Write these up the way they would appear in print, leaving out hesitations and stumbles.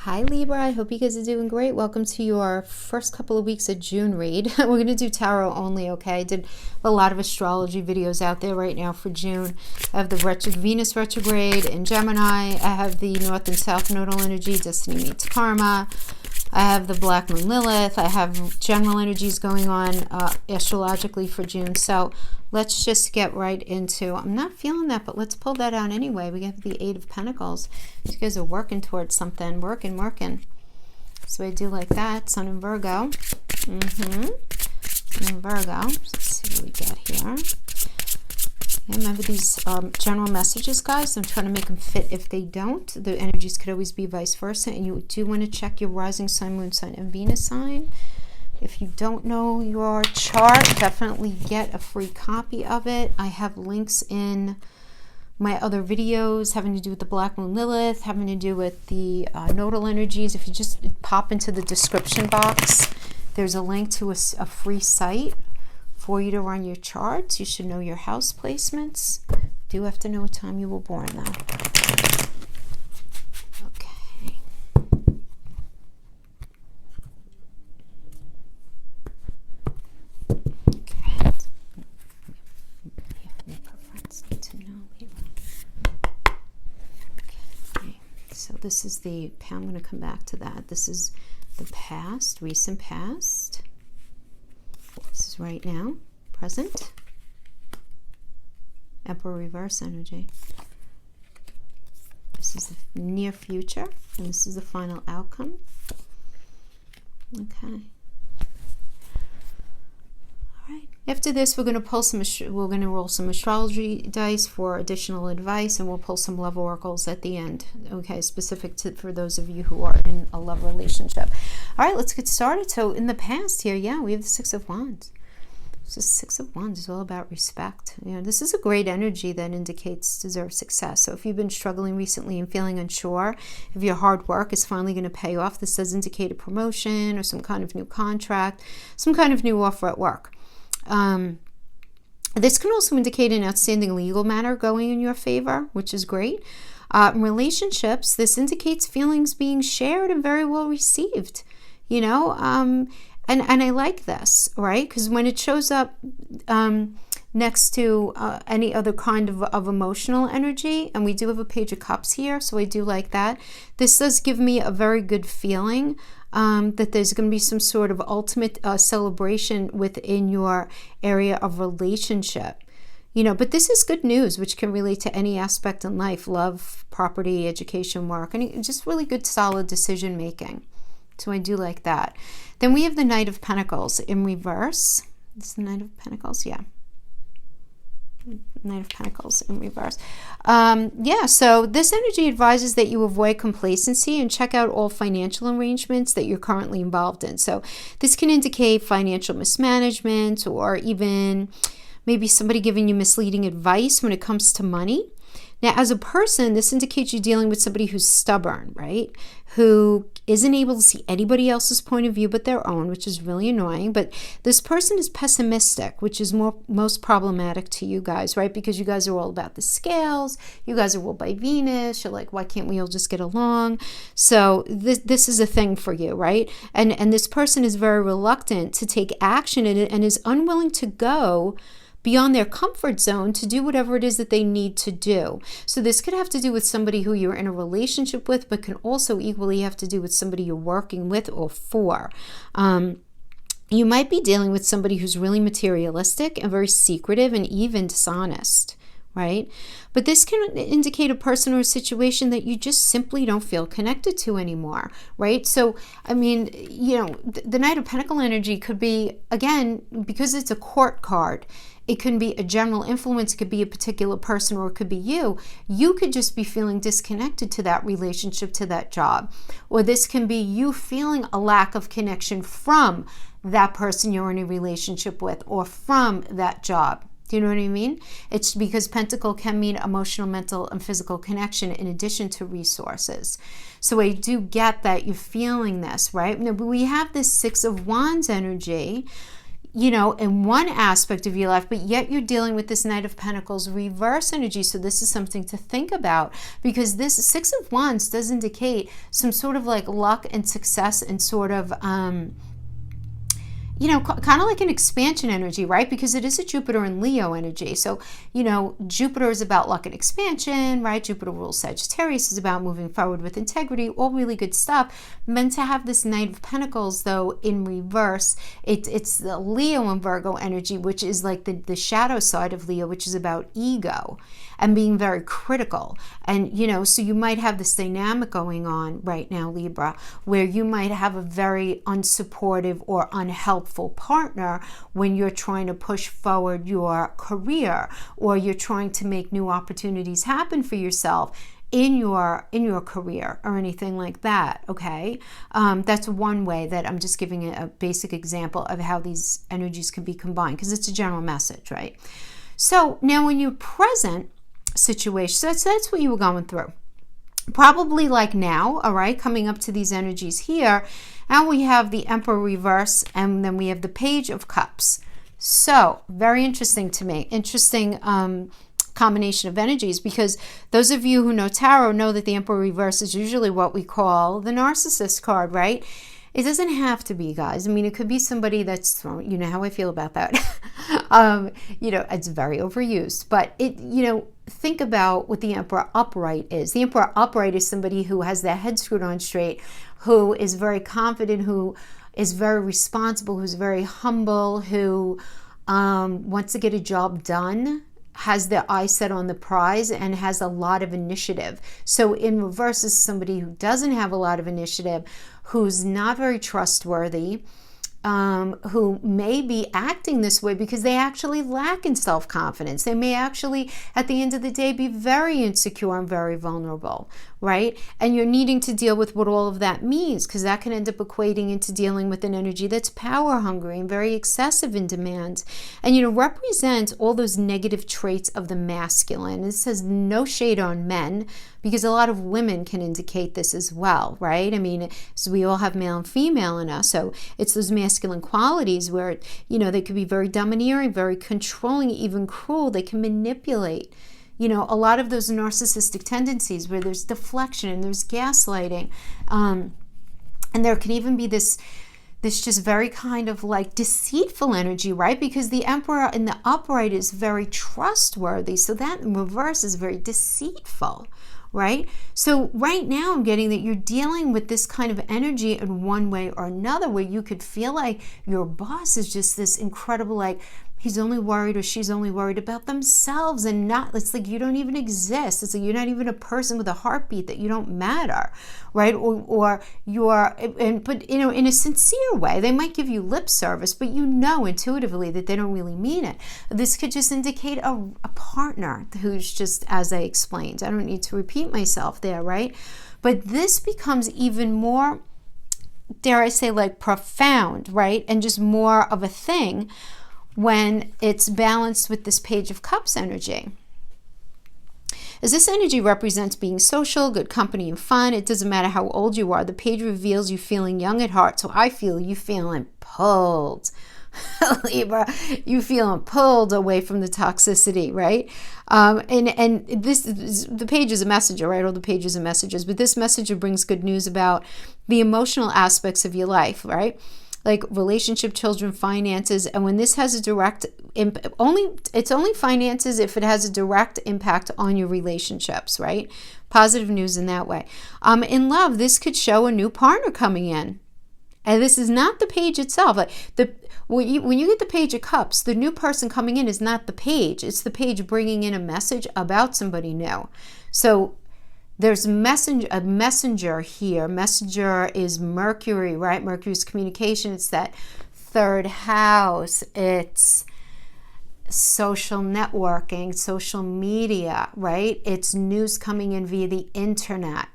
Hi Libra, I hope you guys are doing great. Welcome to your first couple of weeks of June read. We're going to do tarot only, okay? I did a lot of astrology videos out there right now for June. I have the Venus retrograde in Gemini. I have the North and South nodal energy, Destiny meets Karma. I have the Black Moon Lilith. I have general energies going on astrologically for June. So let's just get right into, I'm not feeling that, but let's pull that out anyway. We have the Eight of Pentacles. You guys are working towards something, working. So I do like that. Sun in Virgo. Sun in Virgo. Let's see what we got here. Yeah, remember these general messages, guys. I'm trying to make them fit. If they don't, the energies could always be vice versa. And you do want to check your rising sign, moon sign, and Venus sign. If you don't know your chart, definitely get a free copy of it. I have links in my other videos having to do with the Black Moon Lilith, having to do with the nodal energies. If you just pop into the description box, there's a link to a free site for you to run your charts. You should know your house placements. Do have to know what time you were born, though. So this is the, I'm going to come back to that. This is the past, recent past. This is right now, present. Emperor reverse energy. This is the near future, and this is the final outcome. Okay. After this, we're going to pull some. We're going to roll some astrology dice for additional advice, and we'll pull some love oracles at the end. Okay, specific to for those of you who are in a love relationship. All right, let's get started. So in the past here, yeah, we have the Six of Wands. So Six of Wands is all about respect. You know, this is a great energy that indicates deserved success. So if you've been struggling recently and feeling unsure if your hard work is finally going to pay off, this does indicate a promotion or some kind of new contract, some kind of new offer at work. This can also indicate an outstanding legal matter going in your favor, which is great. In relationships, this indicates feelings being shared and very well received, you know, and I like this, right? Because when it shows up next to any other kind of emotional energy, and we do have a Page of Cups here, so I do like that. This does give me a very good feeling that there's going to be some sort of ultimate celebration within your area of relationship. You know, but this is good news, which can relate to any aspect in life: love, property, education, work, and just really good, solid decision making. So I do like that. Then we have the Knight of Pentacles in reverse. This is the Knight of Pentacles, yeah. Knight of Pentacles in reverse. Yeah, so this energy advises that you avoid complacency and check out all financial arrangements that you're currently involved in. So this can indicate financial mismanagement, or even maybe somebody giving you misleading advice when it comes to money. Now, as a person, this indicates you're dealing with somebody who's stubborn, right? Who isn't able to see anybody else's point of view but their own, which is really annoying. But this person is pessimistic, which is most problematic to you guys, right? Because you guys are all about the scales. You guys are ruled by Venus. You're like, why can't we all just get along? So this is a thing for you, right? And this person is very reluctant to take action and is unwilling to go beyond their comfort zone to do whatever it is that they need to do. So this could have to do with somebody who you're in a relationship with, but can also equally have to do with somebody you're working with or for. You might be dealing with somebody who's really materialistic and very secretive and even dishonest, right? But this can indicate a person or a situation that you just simply don't feel connected to anymore, right? So, I mean, you know, the Knight of Pentacle energy could be, again, because it's a court card, it can be a general influence. It could be a particular person, or it could be you. You could just be feeling disconnected to that relationship, to that job. Or this can be you feeling a lack of connection from that person you're in a relationship with, or from that job. Do you know what I mean? It's because Pentacle can mean emotional, mental, and physical connection in addition to resources. So I do get that you're feeling this, right? Now, but we have this Six of Wands energy. you know, in one aspect of your life, but yet you're dealing with this Knight of Pentacles reverse energy. So this is something to think about, because this Six of Wands does indicate some sort of like luck and success and sort of, you know, kind of like an expansion energy, right? Because it is a Jupiter and Leo energy. So, you know, Jupiter is about luck and expansion, right? Jupiter rules Sagittarius, is about moving forward with integrity, all really good stuff. Meant to have this Knight of Pentacles, though, in reverse. It's the Leo and Virgo energy, which is like the shadow side of Leo, which is about ego and being very critical. And, you know, so you might have this dynamic going on right now, Libra, where you might have a very unsupportive or unhelpful partner when you're trying to push forward your career, or you're trying to make new opportunities happen for yourself in your career or anything like that. Okay, that's one way that I'm just giving a basic example of how these energies can be combined, because it's a general message, right? So now in your present situation, so that's what you were going through, probably like now, all right, coming up to these energies here, and we have the Emperor reverse, and then we have the Page of Cups. So very interesting to me, interesting combination of energies, because those of you who know tarot know that the Emperor reverse is usually what we call the narcissist card, right? It doesn't have to be, guys. I mean, it could be somebody that's thrown, you know how I feel about that. You know, it's very overused, but it, you know, think about what the Emperor upright is. The Emperor upright is somebody who has their head screwed on straight, who is very confident, who is very responsible, who's very humble, who wants to get a job done, has their eyes set on the prize, and has a lot of initiative. So in reverse is somebody who doesn't have a lot of initiative, who's not very trustworthy, who may be acting this way because they actually lack in self-confidence. They may actually, at the end of the day, be very insecure and very vulnerable, right? And you're needing to deal with what all of that means, because that can end up equating into dealing with an energy that's power hungry and very excessive in demand. And, you know, represents all those negative traits of the masculine. It says no shade on men, because a lot of women can indicate this as well, right? I mean, so we all have male and female in us. So it's those masculine qualities where, you know, they could be very domineering, very controlling, even cruel. They can manipulate. You know, a lot of those narcissistic tendencies where there's deflection and there's gaslighting. And there can even be this just very kind of like deceitful energy, right? Because the Emperor in the upright is very trustworthy. So that in reverse is very deceitful, right? So right now I'm getting that you're dealing with this kind of energy in one way or another, where you could feel like your boss is just this incredible, like, he's only worried or she's only worried about themselves, and not, it's like you don't even exist. It's like you're not even a person with a heartbeat, that you don't matter, right? Or you're, but you know, in a sincere way, they might give you lip service, but you know intuitively that they don't really mean it. This could just indicate a partner who's just, as I explained, I don't need to repeat myself there, right? But this becomes even more, dare I say, like profound, right? And just more of a thing when it's balanced with this Page of Cups energy. As this energy represents being social, good company, and fun, it doesn't matter how old you are. The page reveals you feeling young at heart. So I feel you feeling pulled. Libra, you feeling pulled away from the toxicity, right? And this, the page is a messenger, right? All the pages are messages, but this messenger brings good news about the emotional aspects of your life, right? Like relationship, children, finances. And when this has a direct it's only finances if it has a direct impact on your relationships, right? Positive news in that way. In love, this could show a new partner coming in. And this is not the page itself. Like when you get the Page of Cups, the new person coming in is not the page. It's the page bringing in a message about somebody new. So there's a messenger here. Messenger is Mercury, right? Mercury's communication. It's that third house. It's social networking, social media, right? It's news coming in via the internet.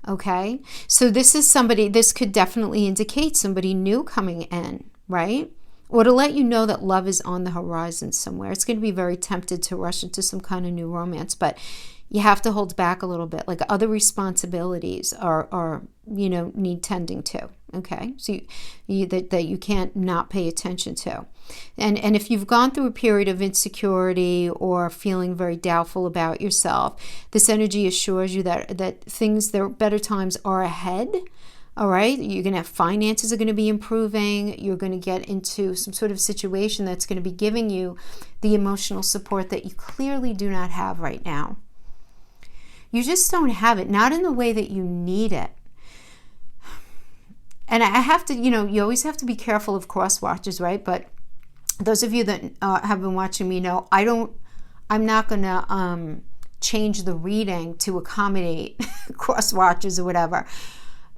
Okay, so this is somebody, this could definitely indicate somebody new coming in, right? Or to let you know that love is on the horizon somewhere. It's going to be very tempted to rush into some kind of new romance, but you have to hold back a little bit. Like other responsibilities are need tending to. Okay, so that you can't not pay attention to. And if you've gone through a period of insecurity or feeling very doubtful about yourself, this energy assures you that their better times are ahead. All right, you're going to have finances are going to be improving. You're going to get into some sort of situation that's going to be giving you the emotional support that you clearly do not have right now. You just don't have it, not in the way that you need it. And I have to, you always have to be careful of cross watchers, right? But those of you that have been watching me know I'm not going to change the reading to accommodate cross watchers or whatever.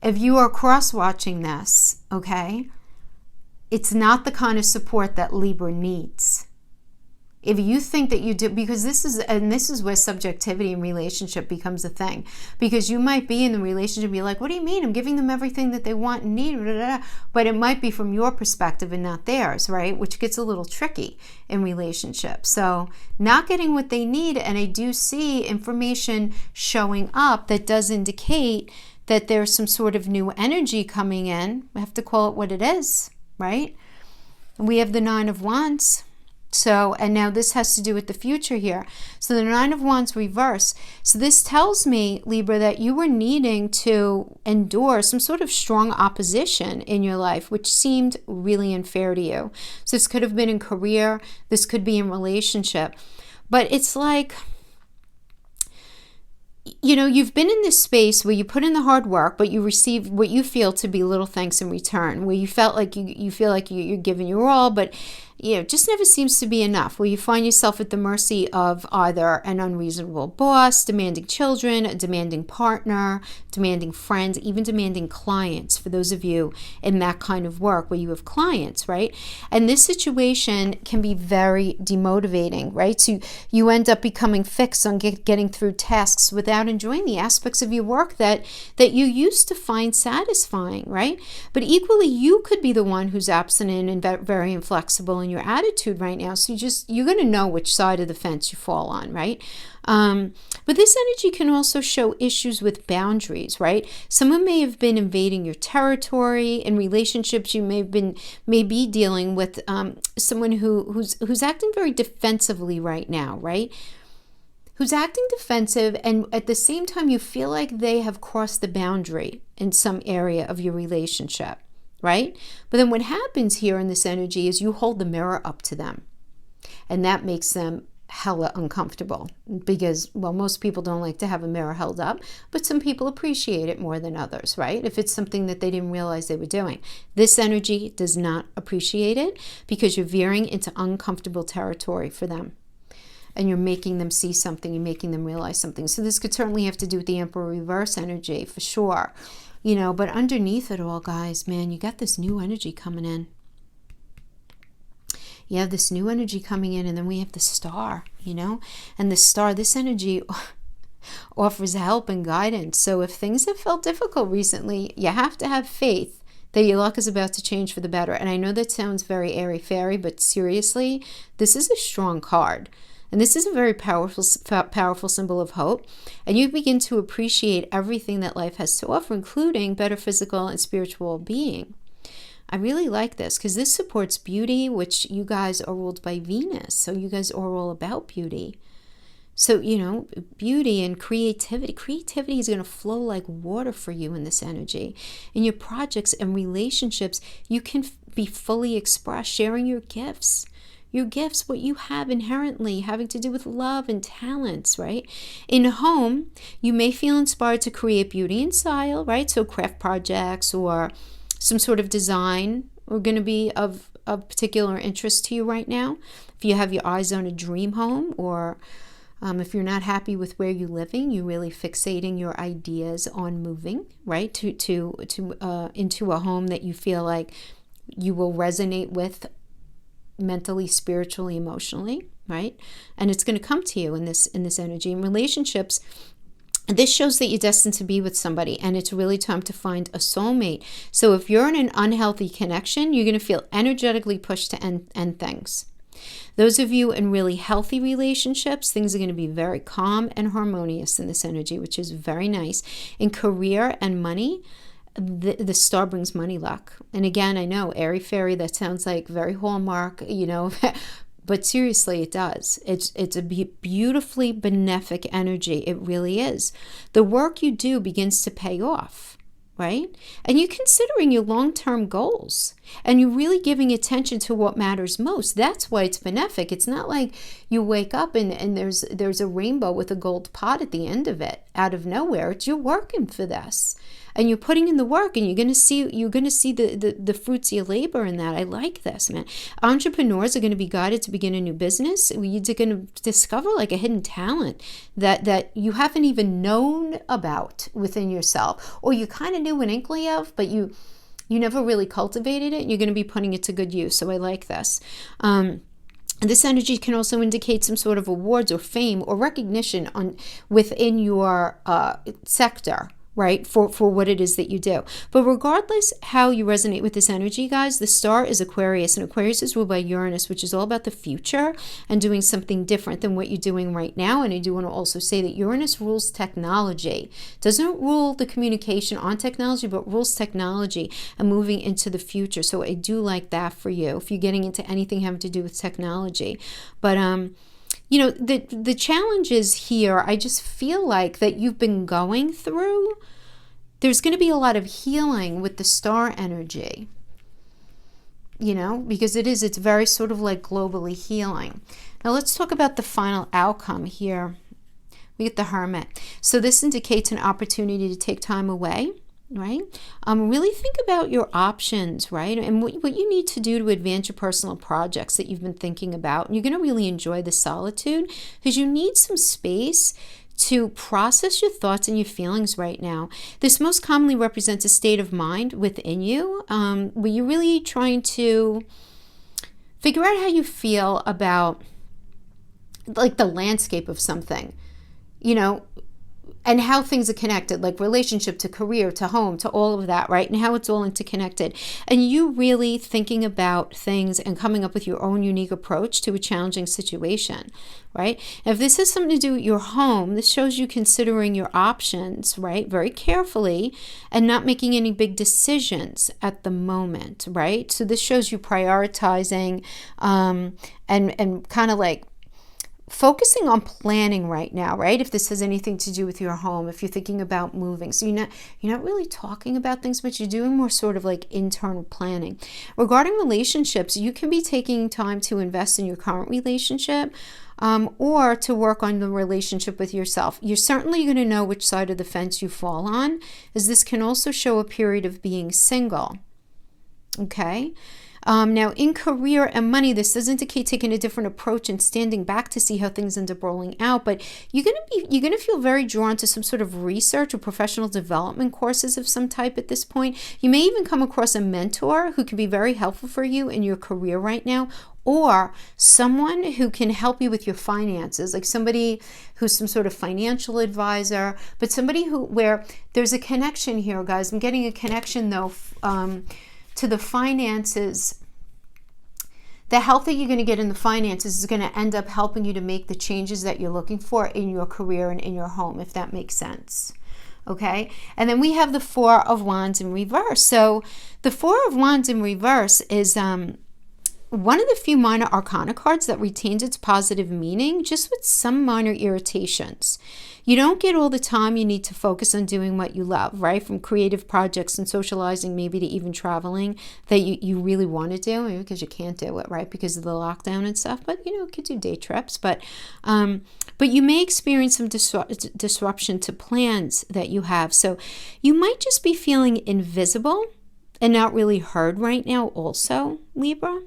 If you are cross-watching this, okay, it's not the kind of support that Libra needs. If you think that you do, because this is where subjectivity in relationship becomes a thing. Because you might be in the relationship and be like, what do you mean? I'm giving them everything that they want and need, but it might be from your perspective and not theirs, right? Which gets a little tricky in relationships. So not getting what they need, and I do see information showing up that does indicate that there's some sort of new energy coming in. We have to call it what it is, right? We have the Nine of Wands. So, and now this has to do with the future here. So the Nine of Wands reverse. So this tells me, Libra, that you were needing to endure some sort of strong opposition in your life, which seemed really unfair to you. So this could have been in career. This could be in relationship. But it's like, you've been in this space where you put in the hard work, but you receive what you feel to be little thanks in return, where you felt like you feel like you're giving your all, but it just never seems to be enough, where you find yourself at the mercy of either an unreasonable boss, demanding children, a demanding partner, demanding friends, even demanding clients, for those of you in that kind of work where you have clients, right? And this situation can be very demotivating, right? So you end up becoming fixed on getting through tasks without enjoying the aspects of your work that you used to find satisfying, right? But equally, you could be the one who's obstinate and very inflexible in your attitude right now. So you're going to know which side of the fence you fall on, right? But this energy can also show issues with boundaries, right? Someone may have been invading your territory. In relationships, you may be dealing with someone who's acting very defensively right now, right? Who's acting defensive, and at the same time you feel like they have crossed the boundary in some area of your relationship, right? But then what happens here in this energy is you hold the mirror up to them, and that makes them hella uncomfortable because, well, most people don't like to have a mirror held up, but some people appreciate it more than others, right? If it's something that they didn't realize they were doing. This energy does not appreciate it because you're veering into uncomfortable territory for them. And you're making them see something, you're making them realize something. So this could certainly have to do with the Emperor reverse energy, for sure. But underneath it all, guys, man, you got this new energy coming in. You have this new energy coming in, and then we have the Star, And the Star, this energy offers help and guidance. So if things have felt difficult recently, you have to have faith that your luck is about to change for the better. And I know that sounds very airy-fairy, but seriously, this is a strong card. And this is a very powerful symbol of hope. And you begin to appreciate everything that life has to offer, including better physical and spiritual being. I really like this because this supports beauty, which you guys are ruled by Venus. So you guys are all about beauty. So, beauty and creativity. Creativity is going to flow like water for you in this energy. In your projects and relationships, you can be fully expressed, sharing your gifts. Your gifts, what you have inherently having to do with love and talents, right? In a home, you may feel inspired to create beauty and style, right? So craft projects or some sort of design are going to be of particular interest to you right now. If you have your eyes on a dream home, or if you're not happy with where you're living, you're really fixating your ideas on moving, right? To into a home that you feel like you will resonate with mentally, spiritually, emotionally, right? And it's going to come to you in this energy. In relationships, this shows that you're destined to be with somebody, and it's really time to find a soulmate. So if you're in an unhealthy connection, you're going to feel energetically pushed to end things. Those of you in really healthy relationships, things are going to be very calm and harmonious in this energy, which is very nice. In career and money, the star brings money luck. And again, I know, airy fairy, that sounds like very Hallmark, you know, but seriously, it does. It's a beautifully benefic energy. It really is. The work you do begins to pay off, right? And you're considering your long-term goals, and you're really giving attention to what matters most. That's why it's benefic. It's not like you wake up and there's a rainbow with a gold pot at the end of it out of nowhere. It's you're working for this. And you're putting in the work, and you're gonna see the fruits of your labor in that. I like this, man. Entrepreneurs are gonna be guided to begin a new business. You're gonna discover like a hidden talent that you haven't even known about within yourself, or you kind of knew an inkling of, but you never really cultivated it. And you're gonna be putting it to good use. So I like this. This energy can also indicate some sort of awards or fame or recognition within your sector, right, for what it is that you do. But regardless how you resonate with this energy, guys, the star is Aquarius, and Aquarius is ruled by Uranus, which is all about the future and doing something different than what you're doing right now. And I do want to also say that Uranus rules technology. Doesn't rule the communication on technology, but rules technology and moving into the future. So I do like that for you if you're getting into anything having to do with technology. But you know, the challenges here, I just feel like that you've been going through, there's going to be a lot of healing with the star energy, you know, because it's very sort of like globally healing. Now let's talk about the final outcome here. We get the Hermit. So this indicates an opportunity to take time away, right? Really think about your options, right? And what you need to do to advance your personal projects that you've been thinking about. And you're going to really enjoy the solitude because you need some space to process your thoughts and your feelings right now. This most commonly represents a state of mind within you where you're really trying to figure out how you feel about like the landscape of something, you know, and how things are connected, like relationship to career, to home, to all of that, right? And how it's all interconnected. And you really thinking about things and coming up with your own unique approach to a challenging situation, right? And if this has something to do with your home, this shows you considering your options, right? Very carefully and not making any big decisions at the moment, right? So this shows you prioritizing and kind of like focusing on planning right now, right? If this has anything to do with your home, if you're thinking about moving. So you're not really talking about things, but you're doing more sort of like internal planning. Regarding relationships, you can be taking time to invest in your current relationship or to work on the relationship with yourself. You're certainly going to know which side of the fence you fall on, as this can also show a period of being single. Okay? Now, in career and money, this does indicate taking a different approach and standing back to see how things end up rolling out. But you're gonna feel very drawn to some sort of research or professional development courses of some type at this point. You may even come across a mentor who can be very helpful for you in your career right now, or someone who can help you with your finances, like somebody who's some sort of financial advisor, but somebody where there's a connection here, guys. I'm getting a connection though. To the finances, the help that you're going to get in the finances is going to end up helping you to make the changes that you're looking for in your career and in your home, if that makes sense. Okay, and then we have the Four of Wands in reverse. So the Four of Wands in reverse is one of the few minor arcana cards that retains its positive meaning, just with some minor irritations. You don't get all the time you need to focus on doing what you love, right? From creative projects and socializing, maybe to even traveling that you really want to do, maybe because you can't do it, right? Because of the lockdown and stuff. But, you could do day trips. But you may experience some disruption to plans that you have. So you might just be feeling invisible and not really heard right now also, Libra.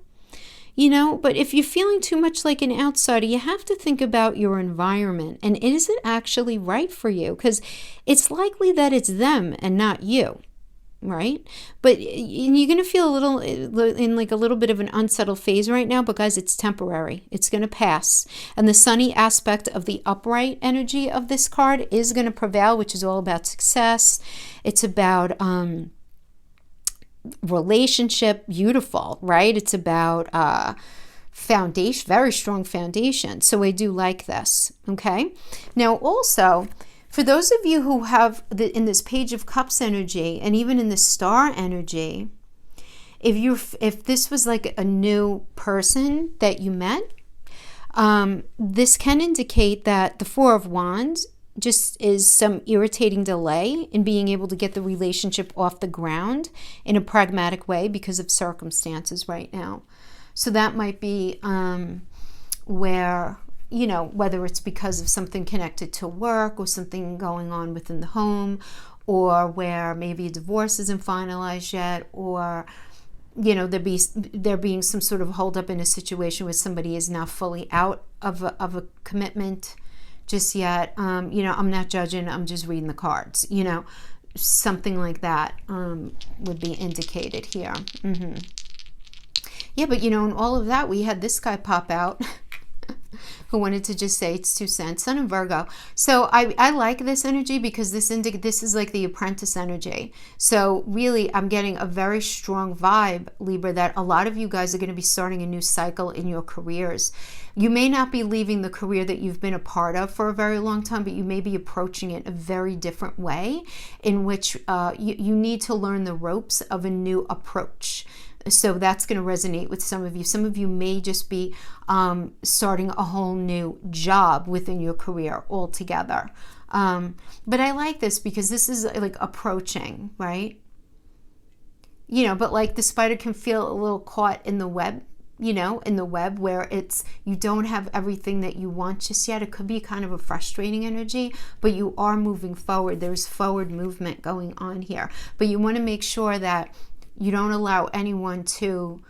But if you're feeling too much like an outsider, you have to think about your environment. And is it actually right for you? Because it's likely that it's them and not you, right? But you're going to feel in like a little bit of an unsettled phase right now. But guys, it's temporary. It's going to pass. And the sunny aspect of the upright energy of this card is going to prevail, which is all about success. It's about relationship, beautiful, right? It's about foundation, very strong foundation. So I do like this, okay? Now also, for those of you who have, in this Page of Cups energy, and even in the Star energy, if this was like a new person that you met, this can indicate that the Four of Wands just is some irritating delay in being able to get the relationship off the ground in a pragmatic way because of circumstances right now. So that might be where, you know, whether it's because of something connected to work or something going on within the home, or where maybe a divorce isn't finalized yet, or, you know, there being some sort of holdup in a situation where somebody is not fully out of a commitment just yet. You know, I'm not judging, I'm just reading the cards, you know, something like that would be indicated here. Yeah, but you know, in all of that, we had this guy pop out who wanted to just say it's 2 cents, Sun and Virgo. So I like this energy because this is like the Apprentice energy. So really, I'm getting a very strong vibe, Libra, that a lot of you guys are going to be starting a new cycle in your careers. You may not be leaving the career that you've been a part of for a very long time, but you may be approaching it a very different way, in which you need to learn the ropes of a new approach. So that's going to resonate with some of you. Some of you may just be starting a whole new job within your career altogether. But I like this because this is like approaching, right? You know, but like the spider can feel a little caught in the web, you know, in the web where you don't have everything that you want just yet. It could be kind of a frustrating energy, but you are moving forward. There's forward movement going on here. But you want to make sure that you don't allow anyone to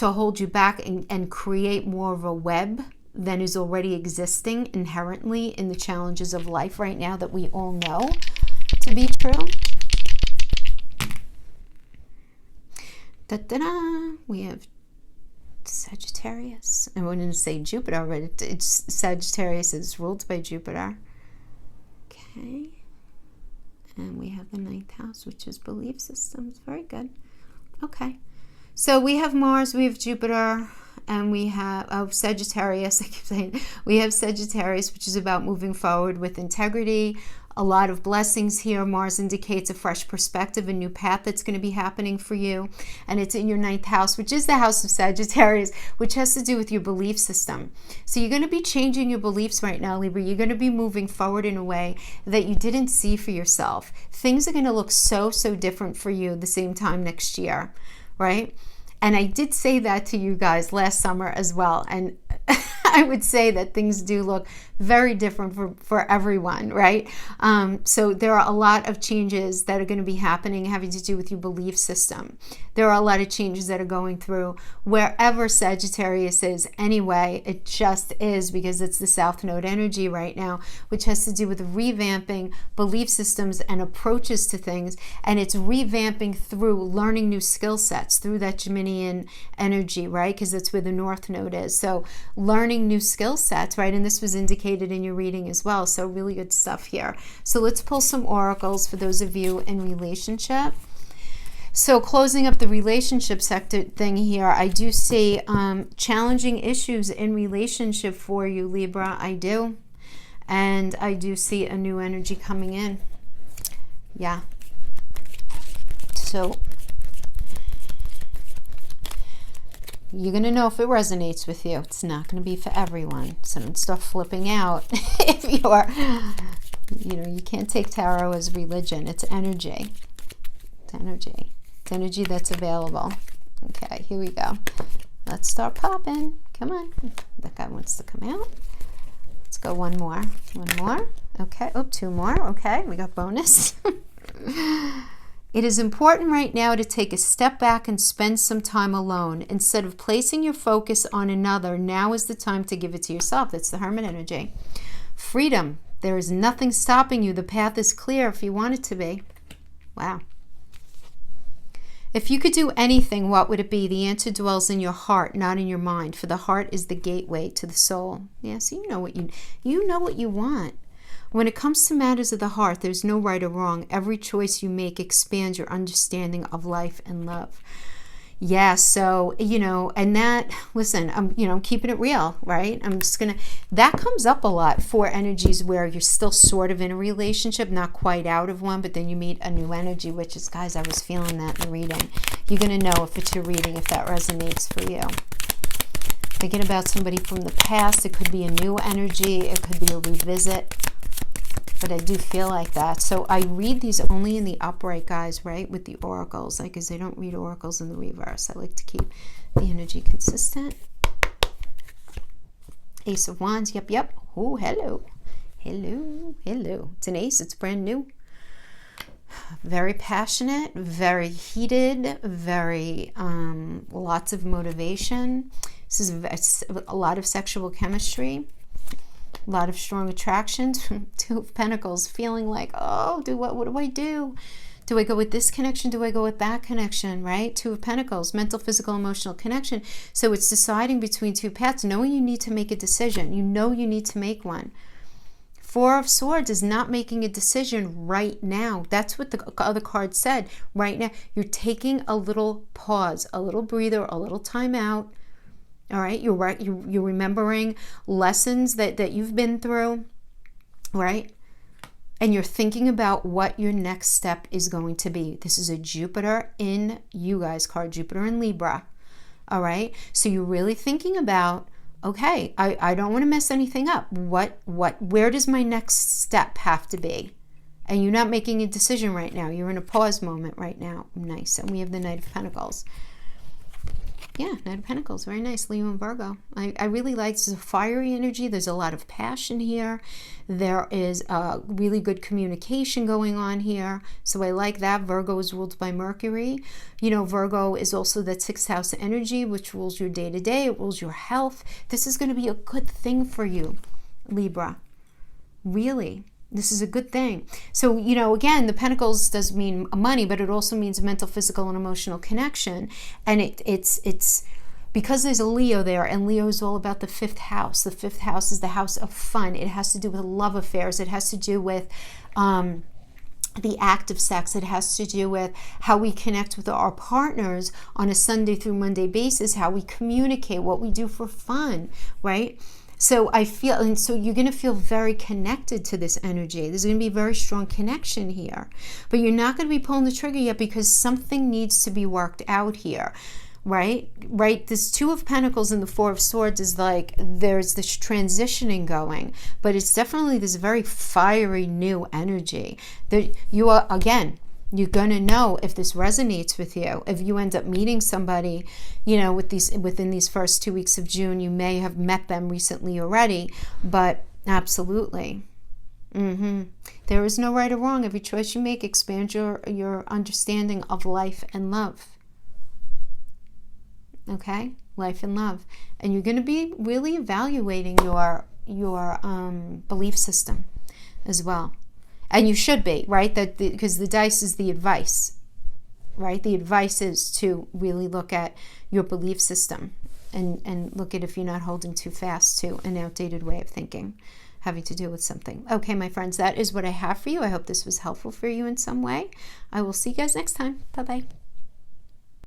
hold you back and create more of a web than is already existing inherently in the challenges of life right now that we all know to be true. Da-da-da. We have Sagittarius. I wanted to say Jupiter, but it's Sagittarius is ruled by Jupiter. Okay. And we have the 9th house, which is belief systems. Very good. Okay. So we have Mars, we have Jupiter, and we have Sagittarius. I keep saying we have Sagittarius, which is about moving forward with integrity. A lot of blessings here. Mars indicates a fresh perspective, a new path that's going to be happening for you. And it's in your 9th house, which is the house of Sagittarius, which has to do with your belief system. So you're going to be changing your beliefs right now, Libra. You're going to be moving forward in a way that you didn't see for yourself. Things are going to look so different for you the same time next year, right? And I did say that to you guys last summer as well. And I would say that things do look very different for everyone, right? So there are a lot of changes that are going to be happening having to do with your belief system. There are a lot of changes that are going through wherever Sagittarius is anyway. It just is because it's the South Node energy right now, which has to do with revamping belief systems and approaches to things. And it's revamping through learning new skill sets through that Geminian energy, right? Because that's where the North Node is. So learning new skill sets, right? And this was indicated in your reading as well. So really good stuff here. So let's pull some oracles for those of you in relationship. So closing up the relationship sector thing here, I do see challenging issues in relationship for you, Libra. I do. And I do see a new energy coming in. Yeah. So you're going to know if it resonates with you. It's not going to be for everyone. So don't start flipping out if you're, you know, you can't take tarot as religion. It's energy. It's energy. It's energy that's available. Okay, here we go. Let's start popping. Come on. That guy wants to come out. Let's go one more. One more. Okay. Oh, 2 more. Okay, we got bonus. It is important right now to take a step back and spend some time alone. Instead of placing your focus on another, now is the time to give it to yourself. That's the Hermit energy. Freedom. There is nothing stopping you. The path is clear if you want it to be. Wow. If you could do anything, what would it be? The answer dwells in your heart, not in your mind. For the heart is the gateway to the soul. Yeah, so you know what you want. When it comes to matters of the heart, there's no right or wrong. Every choice you make expands your understanding of life and love. Yeah, so, and that, listen, I'm keeping it real, right? I'm just that comes up a lot for energies where you're still sort of in a relationship, not quite out of one, but then you meet a new energy, which is, guys, I was feeling that in the reading. You're going to know if it's your reading, if that resonates for you. Thinking about somebody from the past, it could be a new energy, it could be a revisit. But I do feel like that. So I read these only in the upright, guys, right? With the oracles. Because I don't read oracles in the reverse. I like to keep the energy consistent. Ace of Wands. Yep. Oh, hello. It's an ace. It's brand new. Very passionate. Very heated. Very, lots of motivation. This is a lot of sexual chemistry. A lot of strong attractions. Two of Pentacles, feeling like, oh, what do I do? Do I go with this connection? Do I go with that connection, right? Two of Pentacles, mental, physical, emotional connection. So it's deciding between two paths, knowing you need to make a decision. You know you need to make one. Four of Swords is not making a decision right now. That's what the other card said. Right now, you're taking a little pause, a little breather, a little time out. All right, you're right. You're remembering lessons that you've been through, right? And you're thinking about what your next step is going to be. This is a Jupiter in you guys card, Jupiter in Libra. All right, so you're really thinking about, okay, I don't want to mess anything up. Where does my next step have to be? And you're not making a decision right now. You're in a pause moment right now. Nice. And we have the Knight of Pentacles. Yeah, Knight of Pentacles, very nice, Leo and Virgo. I really like, this is a fiery energy. There's a lot of passion here. There is a really good communication going on here. So I like that. Virgo is ruled by Mercury. Virgo is also that 6th house energy, which rules your day-to-day. It rules your health. This is going to be a good thing for you, Libra. Really. This is a good thing. So, again, the Pentacles does mean money, but it also means mental, physical, and emotional connection. And it's because there's a Leo there, and Leo is all about the 5th house. The 5th house is the house of fun. It has to do with love affairs. It has to do with the act of sex. It has to do with how we connect with our partners on a Sunday through Monday basis, how we communicate, what we do for fun, right? So I feel, and so you're going to feel very connected to this energy. There's going to be a very strong connection here, but you're not going to be pulling the trigger yet because something needs to be worked out here, right? This Two of Pentacles and the Four of Swords is like, there's this transitioning going, but it's definitely this very fiery new energy that you are, again, you're going to know if this resonates with you. If you end up meeting somebody, within these first 2 weeks of June, you may have met them recently already, but absolutely. There is no right or wrong. Every choice you make expands your understanding of life and love. Okay? Life and love. And you're going to be really evaluating your belief system as well. And you should be, right? Because the dice is the advice, right? The advice is to really look at your belief system and look at if you're not holding too fast to an outdated way of thinking, having to do with something. Okay, my friends, that is what I have for you. I hope this was helpful for you in some way. I will see you guys next time. Bye-bye.